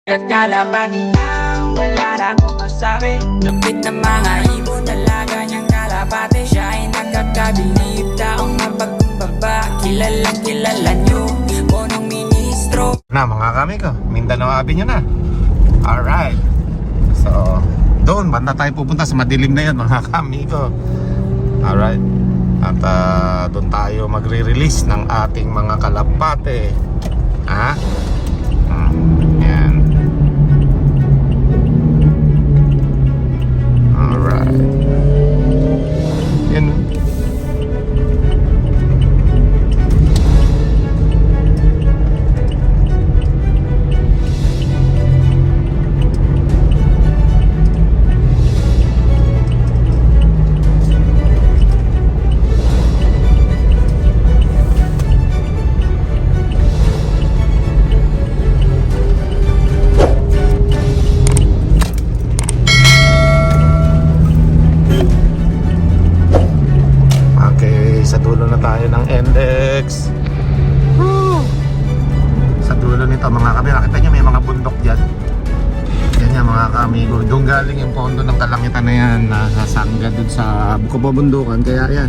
Kalapati lang, wala na akong masabi. Lupit na mga ibon, dalaga niyang kalapati. Siya ay nakakabilib, taong mapagkumbaba. Kilala niyo, punong ministro. Na mga kami ko, Mindanao Avenue na. Alright. So, doon, banda tayo pupunta sa madilim na yan mga kami ko. Alright. At doon tayo magre-release ng ating mga kalapate. Ha? Yan. Alright. Yan. Sa dulo na tayo ng NLEX. Woo! Sa dulo nito mga kami, nakita nyo may mga bundok dyan. Yan yan mga kamigo. Doon galing yung pondo ng Kalangitan na yan, nasasangga dun sa Bukobabundukan. Kaya yan,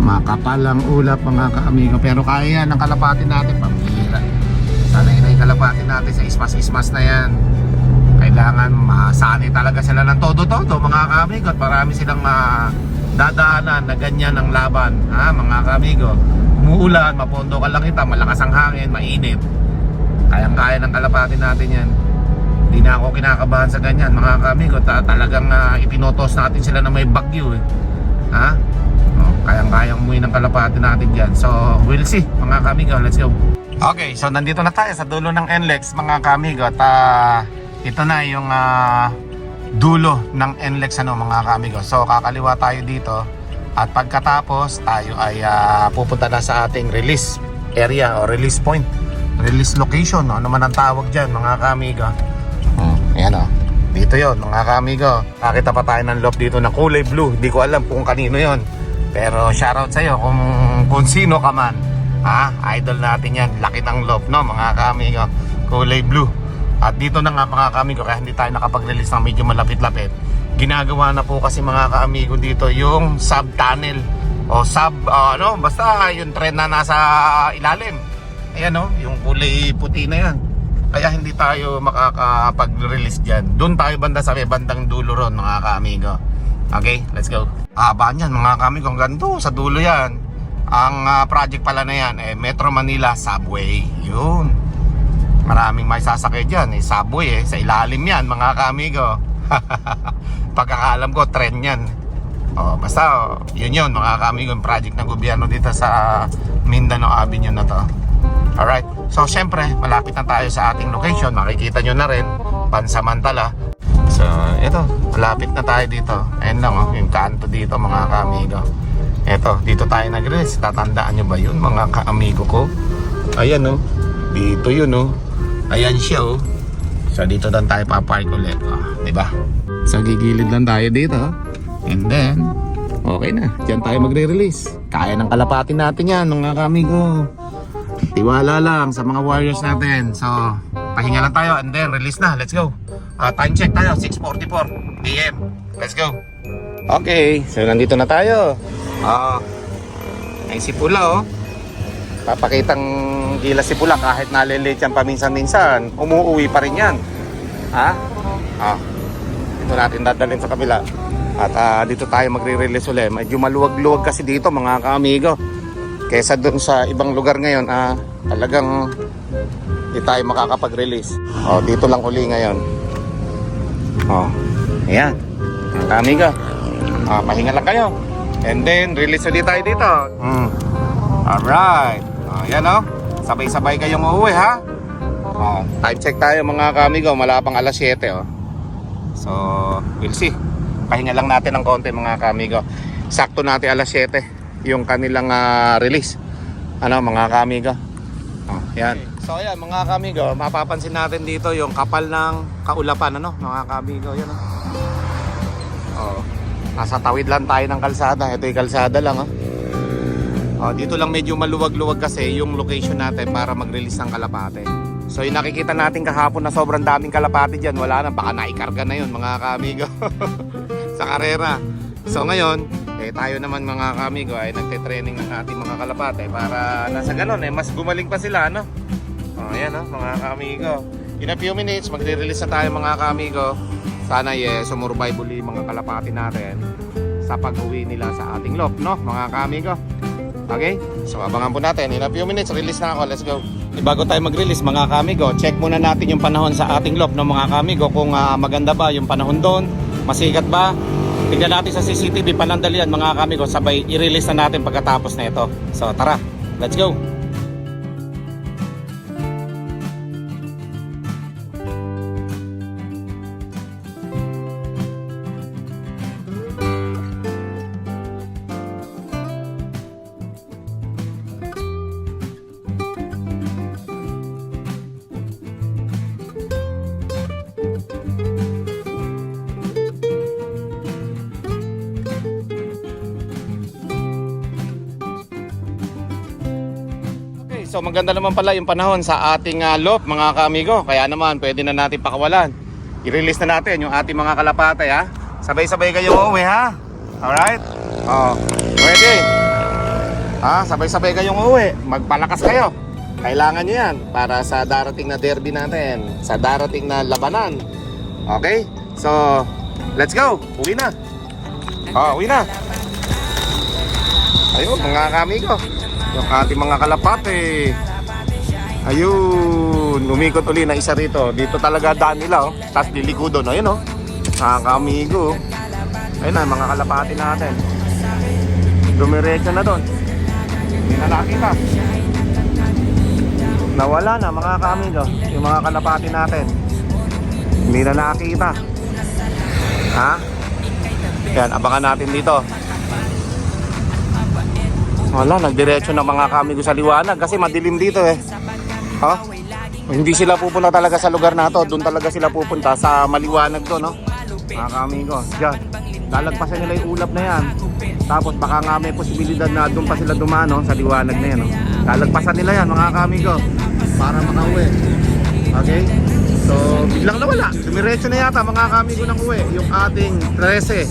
makapalang ulap mga kamigo. Pero kaya yan ang kalapati natin, pambihira. Sana yun ay kalapati natin sa ismas-ismas na yan. Kailangan masanay talaga sila ng todo-todo mga kamigo. At marami silang dadaanan na ganyan ang laban, ha mga kamigo. Umuulan, mapondo ka lang ita, malakas ang hangin, mainit. Kayang-kaya ng kalapati natin yan. Hindi na ako kinakabahan sa ganyan mga kamigo. Talagang itinotos natin sila na may bagyo ha? Kayang-kayang umuwi ng kalapati natin dyan. So we'll see mga kamigo, let's go. Okay, so nandito na tayo sa dulo ng NLEX mga kamigo. At ito na yung dulo ng NLEX mga kamigo. So kakaliwa tayo dito at pagkatapos tayo ay pupunta na sa ating release area o release point, release location, ano man ang tawag dyan mga kamigo. Ayan dito yon mga kamigo. Nakita pa tayo ng loft dito na kulay blue. Hindi ko alam kung kanino yon, pero shoutout sa'yo kung sino ka man, idol natin yan. Laki ng loft mga kamigo, kulay blue. At dito na nga mga kamigo, kaya hindi tayo nakapag-release ng medyo malapit-lapit. Ginagawa na po kasi mga kamigo dito yung sub-tunnel o basta yung tren na nasa ilalim. Ayan yung kulay puti na yan. Kaya hindi tayo makakapag-release dyan. Doon tayo banda sa bandang dulo ron mga kamigo. Okay, let's go. Haba niyan mga kamigo, hanggang doon sa dulo yan. Ang project pala na yan Metro Manila Subway. Yun, maraming may sasakay dyan subway sa ilalim yan mga kamigo. Pagkakaalam ko tren yan. Basta yun mga kamigo, yung project ng gobyerno dito sa Mindanao Avenue na to. Alright, so syempre malapit na tayo sa ating location. Makikita nyo na rin pansamantala. So ito, malapit na tayo dito. Ayan lang yung kanto dito mga kamigo. Ito, dito tayo nag-release. Tatandaan nyo ba yun mga kaamigo ko? Ayan dito yun ayan siya So dito lang tayo papark ulit, diba? So gigilid lang tayo dito. And then okay na, dyan tayo magre-release. Kaya ng kalapati natin yan mga kamigo. Tiwala lang sa mga warriors natin. So pahinga lang tayo and then release na, let's go. Time check tayo, 6:44 PM. Let's go. Okay, so nandito na tayo. Ay si Pula papakitang gilas si Pula kahit nalilate yan paminsan-minsan, umuuwi pa rin yan. Dito natin dadalhin sa kabila. At dito tayo magre-release ulit. Medyo maluwag-luwag kasi dito mga kaamigo. Kesa doon sa ibang lugar ngayon, talagang di tayo makakapag-release. Dito lang uli ngayon. Ayan mga kaamigo. Pahinga lang kayo. And then release ulit tayo dito. Alright. Yan sabay-sabay kayong uuwi ha. Time check tayo mga kamigo, malapang alas 7 So we'll see. Pahinga lang natin ng konti mga kamigo. Sakto natin alas 7 yung kanilang release mga kamigo. Yan. So ayan mga kamigo, mapapansin natin dito yung kapal ng kaulapan mga kamigo. Yan nasa tawid lang tayo ng kalsada. Ito yung kalsada lang dito lang medyo maluwag-luwag kasi yung location natin para mag-release ng kalapate. So yung nakikita natin kahapon na sobrang daming kalapati dyan, wala na, baka naikarga na yun mga kaamigo sa karera. So ngayon, tayo naman mga kaamigo ay nagte-training ng ating mga kalapati para nasa ganon mas gumaling pa sila, no? Ayan mga kaamigo. In a few minutes, magre-release na tayo mga kaamigo. Sana sumurvive uli mga kalapati natin sa pag-uwi nila sa ating loft, no mga kaamigo. Okay? So abangan po natin. In a few minutes, release na ako. Let's go. Bago tayo mag-release mga kamigo, check muna natin yung panahon sa ating loft ng mga kamigo. Kung maganda ba yung panahon doon, masikat ba. Tignan natin sa CCTV panandalian mga kamigo. Sabay i-release na natin pagkatapos na ito. So tara, let's go. So maganda naman pala yung panahon sa ating loft mga kaamigo. Kaya naman pwede na natin pakawalan. I-release na natin yung ating mga kalapate ha. Sabay-sabay kayo uuwi ha. Alright? Pwede. Sabay-sabay kayong uuwi. Magpalakas kayo. Kailangan nyo yan para sa darating na derby natin. Sa darating na labanan. Okay? So, let's go. Uwi na. Uwi na. Ayun mga kaamigo. Yung ating mga kalapate. Ayun, umikot uli na isa rito. Dito talaga daan nila, oh. Tapos liliko doon, ayun, oh. Mga kaamigo. Ayun na, mga kalapate natin. Dumiretso na doon. Hindi na nakita. Nawala na, mga kaamigo. Yung mga kalapate natin. Hindi na nakita. Yan, abangan natin dito. Wala, nagdiretso na mga kamigo sa liwanag kasi madilim dito eh. Hindi sila pupunta talaga sa lugar na to. Doon talaga sila pupunta sa maliwanag to, no? Mga kamigo, dyan. Lalagpasan nila yung ulap na yan. Tapos baka nga may posibilidad na doon pa sila dumano sa liwanag na yan, no? Lalagpasan nila yan mga kamigo para makauwi. Okay? So, biglang nawala. Dumiretso na yata mga kamigo ng uwi. Yung ating 13,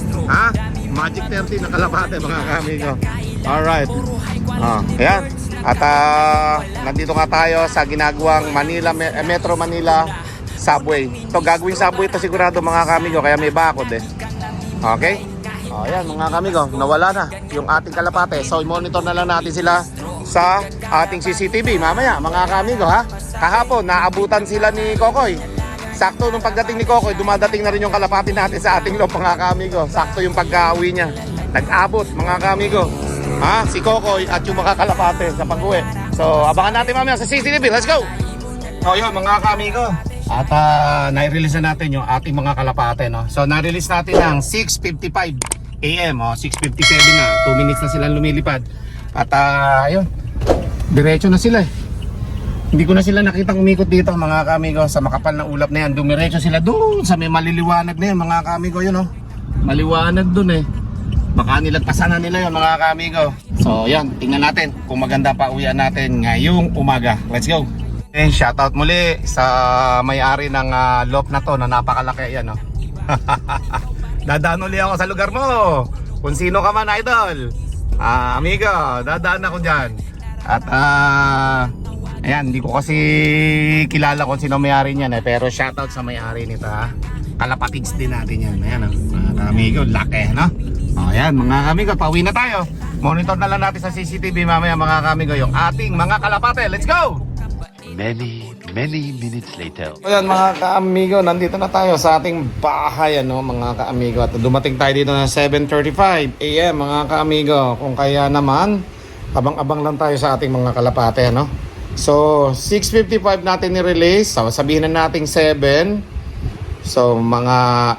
Magic 30 na kalapate mga kamigo. Alright. Ayan. At nandito nga tayo sa ginagawang Metro Manila subway. Ito gagawing subway ito sigurado mga kamigo, kaya may bakod eh. Okay? Ayan mga kamigo, nawala na yung ating kalapate. So i-monitor na lang natin sila sa ating CCTV mamaya mga kamigo ha. Kahapon naabutan sila ni Kokoy. Sakto nung pagdating ni Kokoy, dumadating na rin yung kalapate natin sa ating loft mga kamigo. Sakto yung pagka-uwi niya. Nag-abot mga kamigo. Si Kokoy at yung mga kalapate sa pag-uwi. So, abangan natin mamaya sa CCTV. Let's go! Yun mga kamigo. At nai-release na natin yung ating mga kalapate, no? So, na-release natin ng 6:55 AM. 6:57 na. 2 minutes na silang lumilipad. At ayun. Diretso na sila eh. Hindi ko na sila nakitang umikot dito mga kamigo. Sa makapal na ulap na yan. Dumiretso sila doon sa may maliliwanag na yan mga kamigo. Yun, maliwanag doon eh. Baka nilagpasan na nila yun mga kamigo. So yan, tingnan natin kung maganda pa uwian natin ngayong umaga. Let's go. Okay, shoutout muli sa may-ari ng loft na to na napakalaki yan. Dadaan uli ako sa lugar mo. Kung sino ka man idol, amigo, dadaan ako dyan. At ayan, hindi ko kasi kilala kung sino may-ari niyan eh. Pero shoutout sa may-ari nito Kalapatigs din natin yan. Ayan mga amigo, laki no? Ayan mga kamigo, pauwi na tayo. Monitor na lang natin sa CCTV mamaya mga kamigo yung ating mga kalapate. Let's go! Many minutes later. Ayan mga kaamigo, nandito na tayo sa ating bahay mga kaamigo. At dumating tayo dito na 7:35 AM mga kaamigo. Kung kaya naman, abang-abang lang tayo sa ating mga kalapate So 6:55 natin ni-release. So, sabihin na nating 7. So mga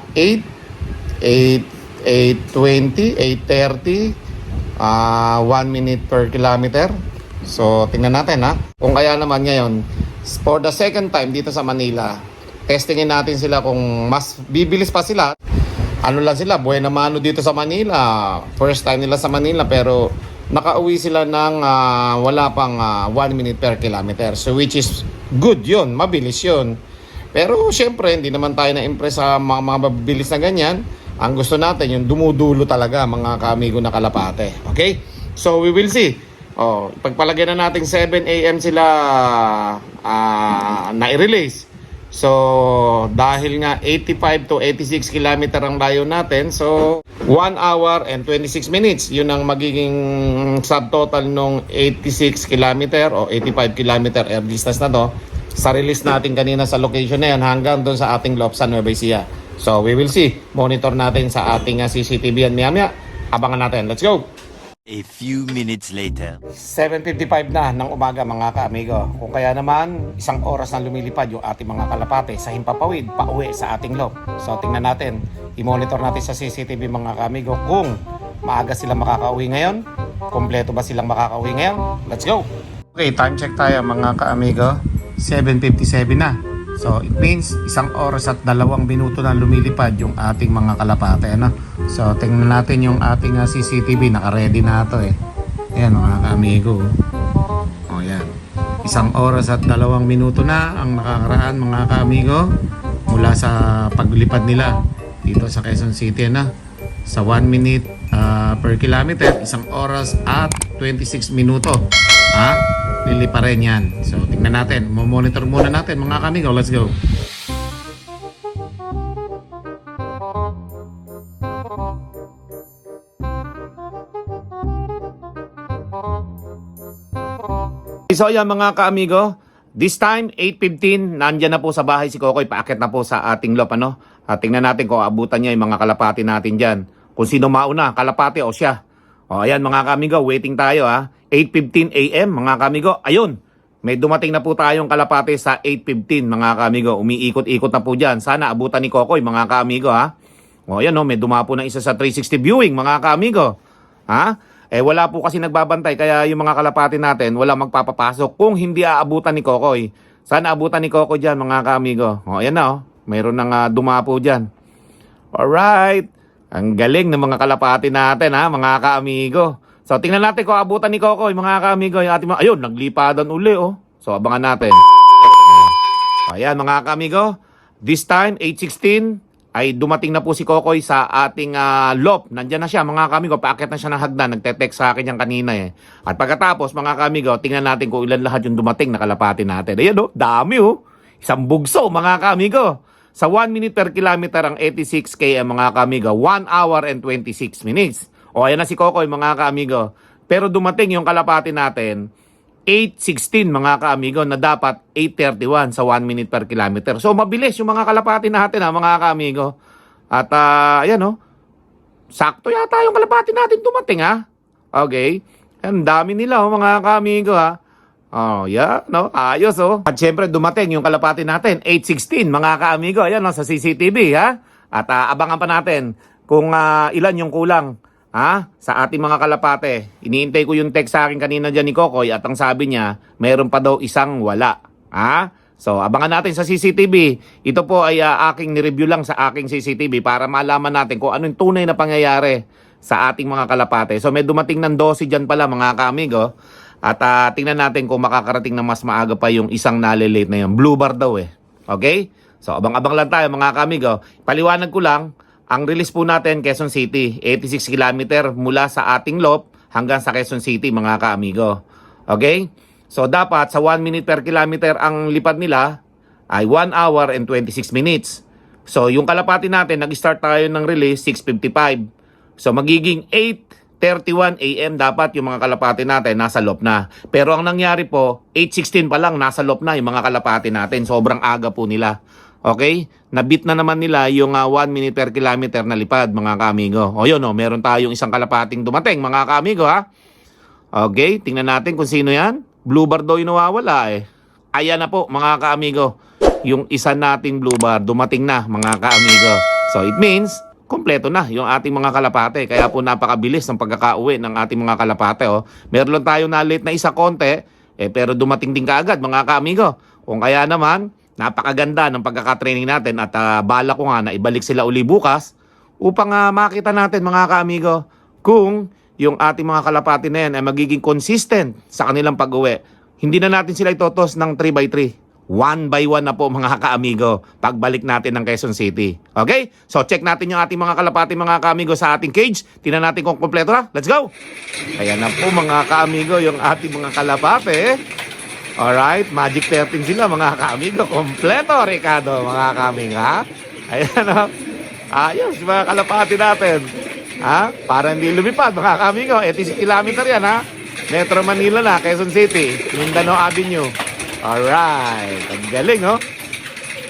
8:20, 8:30, 1 minute per kilometer. So tingnan natin kung kaya naman ngayon for the second time dito sa Manila, testingin natin sila kung mas bibilis pa sila. Ano lang sila, buena mano dito sa Manila. First time nila sa Manila pero nakauwi sila ng wala pang 1 minute per kilometer. So which is good yun, mabilis yun. Pero syempre, hindi naman tayo na-impress sa mga mabilis na ganyan. Ang gusto natin, yung dumudulo talaga, mga kaamigo na kalapate. Okay? So we will see. Pagpalagay na natin 7 AM sila na-release. So, dahil nga 85 to 86 kilometer ang layo natin, so 1 hour and 26 minutes. Yun ang magiging subtotal nung 86 kilometer o 85 kilometer air distance na to sa release natin kanina sa location na yan hanggang doon sa ating Lopsan, Nueva Ecija. So, we will see. Monitor natin sa ating CCTV yan maya-maya. Abangan natin. Let's go! A few minutes later. 7:55 na ng umaga mga kaamigo. Kung kaya naman, isang oras na lumilipad yung ating mga kalapate sa Himpapawid, pauwi sa ating lob. So tingnan natin, i-monitor natin sa CCTV mga kaamigo kung maaga silang makakauwi ngayon, kompleto ba silang makakauwi ngayon. Let's go! Okay, time check tayo mga kaamigo. 7:57 na. So it means isang oras at 2 minuto na lumilipad yung ating mga kalapate. Ano? So tingnan natin yung ating CCTV. Naka-ready na ito eh. Ayan mga kaamigo. O yan. Isang oras at 2 minuto na ang nakakaraan mga kaamigo mula sa paglipad nila dito sa Quezon City. Ano? Sa 1 minute per kilometer, isang oras at 26 minuto. Lilipa rin yan. So, tingnan natin. Monitor muna natin mga kamigo. Let's go. So, yan mga kaamigo. This time, 8:15, nandyan na po sa bahay si Kokoy. Paakit na po sa ating lop. Ano? At tingnan natin kung abutan niya yung mga kalapati natin dyan. Kung sino mauna, kalapati o siya. O, ayan mga kaamigo. Waiting tayo 8:15 AM mga kamigo. Ayun, may dumating na po tayong kalapate sa 8:15 mga kamigo. Umiikot-ikot na po dyan. Sana abutan ni Kokoy mga kamigo O yan may dumapo na isa sa 360 viewing mga kamigo. Wala po kasi nagbabantay kaya yung mga kalapate natin wala magpapapasok kung hindi aabutan ni Kokoy. Sana abutan ni Kokoy dyan mga kamigo. O yan na mayroon nang dumapo dyan. Alright. Ang galing ng mga kalapate natin mga kamigo. So, tingnan natin kung abutan ni Kokoy, mga kaamigo, yung ating mga... Ayun, naglipadan uli, So, abangan natin. Ayan, mga kaamigo. This time, 8:16, ay dumating na po si Kokoy sa ating lop. Nandiyan na siya, mga kaamigo. Paakit na siya ng hagdan. Nagte-text sa akin yung kanina, At pagkatapos, mga kaamigo, tingnan natin kung ilan lahat yung dumating na kalapati natin. Ayan, dami, Isang bugso, mga kaamigo. Sa 1 minute per kilometer ang 86 km, mga kaamigo. 1 hour and 26 minutes. O ayan na si Kokoy mga kaamigo. Pero dumating yung kalapati natin 8:16 mga kaamigo na dapat 8:31 sa 1 minute per kilometer. So mabilis yung mga kalapati natin mga kaamigo. At ayan sakto yata yung kalapati natin dumating Okay. Ang dami nila mga kaamigo ayos At syempre dumating yung kalapati natin 8:16 mga kaamigo. Ayan sa CCTV At abangan pa natin kung ilan yung kulang sa ating mga kalapate. Iniintay ko yung text sa akin kanina dyan ni Kokoy at ang sabi niya, mayroon pa daw isang wala. So, abangan natin sa CCTV. Ito po ay aking nireview lang sa aking CCTV para malaman natin kung ano yung tunay na pangyayari sa ating mga kalapate. So, may dumating ng 12 dyan pala mga kaamigo. At tingnan natin kung makakarating na mas maaga pa yung isang nalilate na yun. Blue bar daw Okay? So, abang-abang lang tayo mga kaamigo. Paliwanag ko lang. Ang release po natin, Quezon City, 86 km mula sa ating lop hanggang sa Quezon City, mga kaamigo. Okay? So, dapat sa 1 minute per kilometer ang lipad nila ay 1 hour and 26 minutes. So, yung kalapati natin, nag-start tayo ng release 6:55. So, magiging 8:31 AM dapat yung mga kalapati natin nasa lop na. Pero ang nangyari po, 8:16 pa lang nasa lop na yung mga kalapati natin. Sobrang aga po nila. Okay? Nabit na naman nila yung 1 minute per kilometer na lipad, mga kaamigo. O yun, meron tayong isang kalapating dumating, mga kaamigo, Okay, tingnan natin kung sino yan. Blue bar daw yung nawawala, Ayan na po, mga kaamigo. Yung isa nating blue bar, dumating na, mga kaamigo. So, it means, kompleto na yung ating mga kalapate. Kaya po napakabilis ng pagkakauwi ng ating mga kalapate, Meron lang tayo na late na isa konti, pero dumating din kaagad, mga kaamigo. Kung kaya naman, napakaganda ng pagkakatraining natin at bala ko nga na ibalik sila uli bukas upang makita natin mga kaamigo kung yung ating mga kalapati na yan ay magiging consistent sa kanilang pag-uwi, hindi na natin sila itotos ng 3x3. 1 by 1 na po mga kaamigo pagbalik natin ng Quezon City. Okay? So check natin yung ating mga kalapati mga kaamigo sa ating cage. Tingnan natin kung kompleto na. Let's go! Ayan na po mga kaamigo yung ating mga kalapati. Alright, Magic 13 sila mga kaamigo. Kompleto, Ricardo, mga kaamigo, ha? Ayan na. Ayos, mga kalapati natin. Ha? Para hindi lumipad, mga kaamigo. 86 kilometer yan, ha? Metro Manila na, Quezon City, Mindanao Avenue. Alright, ang galing, oh.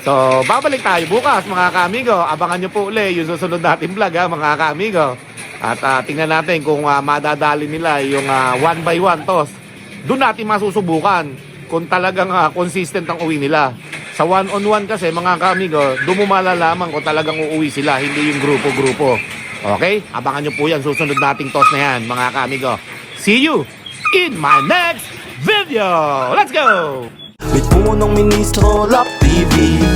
So, babalik tayo bukas, mga kaamigo. Abangan nyo po uli yung susunod natin vlog, ha, mga kaamigo. At tingnan natin kung madadali nila yung 1 by 1 toss. Doon natin masusubukan kung talagang consistent ang uwi nila. Sa 1-on-1 kasi, mga kaamigo, doon mo malalaman kung talagang uuwi sila, hindi yung grupo-grupo. Okay? Abangan nyo po yan, susunod nating toss na yan, mga kaamigo. See you in my next video! Let's go! May punong ministro, Lap TV.